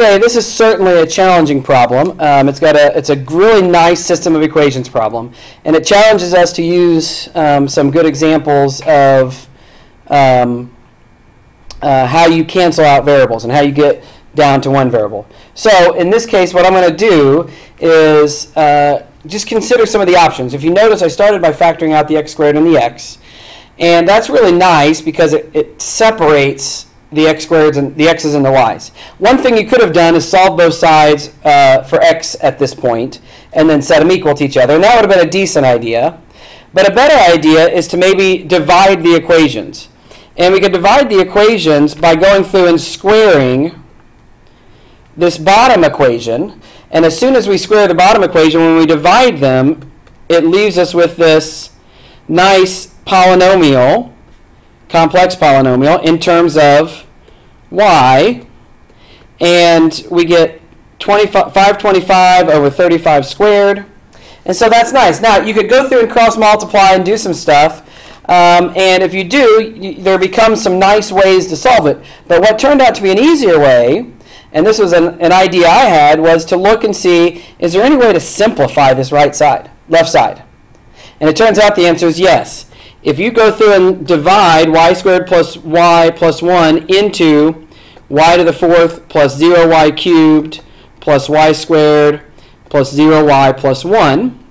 Okay, this is certainly a challenging problem. It's a really nice system of equations problem, and it challenges us to use some good examples of how you cancel out variables and how you get down to one variable. So in this case, what I'm going to do is just consider some of the options. If you notice, I started by factoring out the x squared and the x, and that's really nice because it separates the x squareds and the x's and the y's. One thing you could have done is solve both sides for x at this point and then set them equal to each other, and that would have been a decent idea. But a better idea is to maybe divide the equations. And we could divide the equations by going through and squaring this bottom equation. And as soon as we square the bottom equation, when we divide them, it leaves us with this nice polynomial, complex polynomial, in terms of y. And we get 525 over 35 squared. And so that's nice. Now, you could go through and cross multiply and do some stuff. And if you do, there becomes some nice ways to solve it. But what turned out to be an easier way, and this was an idea I had, was to look and see, is there any way to simplify this left side? And it turns out the answer is yes. If you go through and divide y squared plus y plus 1 into y to the fourth plus 0y cubed plus y squared plus 0y plus 1,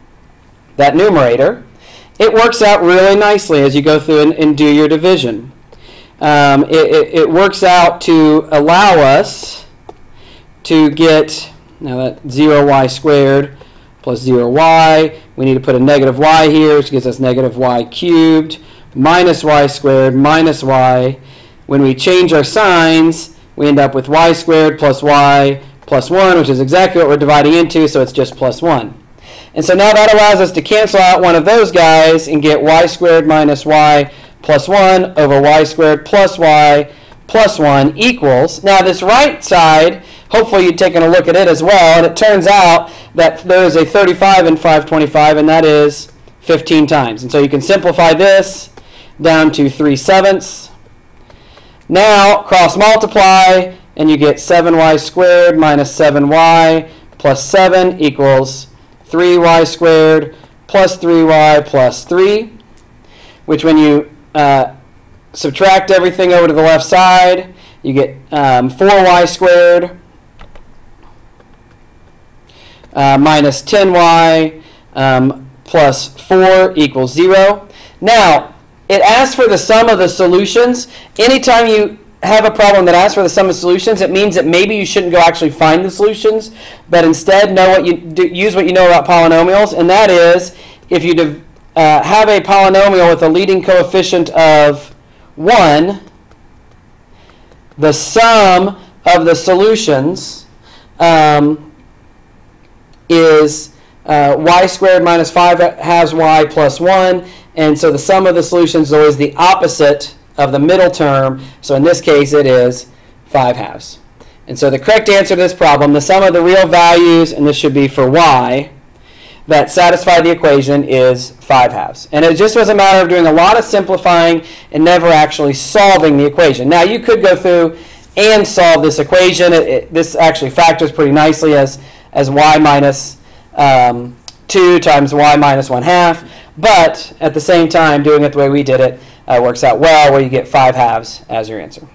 that numerator, it works out really nicely as you go through and do your division. It works out to allow us to get, now that 0y squared plus 0y, we need to put a negative y here, which gives us negative y cubed, minus y squared minus y. When we change our signs, we end up with y squared plus y plus 1, which is exactly what we're dividing into, so it's just plus 1. And so now that allows us to cancel out one of those guys and get y squared minus y plus 1 over y squared plus y plus 1 equals. Now this right side, hopefully you've taken a look at it as well, and it turns out that there is a 35 in 525, and that is 15 times. And so you can simplify this down to 3/7. Now cross multiply, and you get 7y squared minus 7y plus 7 equals 3y squared plus 3y plus 3, which when you subtract everything over to the left side, you get 4y squared minus 10y plus 4 equals 0. Now, it asks for the sum of the solutions. Anytime you have a problem that asks for the sum of solutions, it means that maybe you shouldn't go actually find the solutions, but instead use what you know about polynomials, and that is if you have a polynomial with a leading coefficient of 1, the sum of the solutions is y squared minus 5 halves y plus 1, and so the sum of the solutions is always the opposite of the middle term, so in this case it is 5 halves. And so the correct answer to this problem, the sum of the real values, and this should be for y, that satisfy the equation is 5 halves. And it just was a matter of doing a lot of simplifying and never actually solving the equation. Now you could go through and solve this equation. This actually factors pretty nicely as y minus 2 times y minus 1/2, but at the same time, doing it the way we did it works out well, where you get 5 halves as your answer.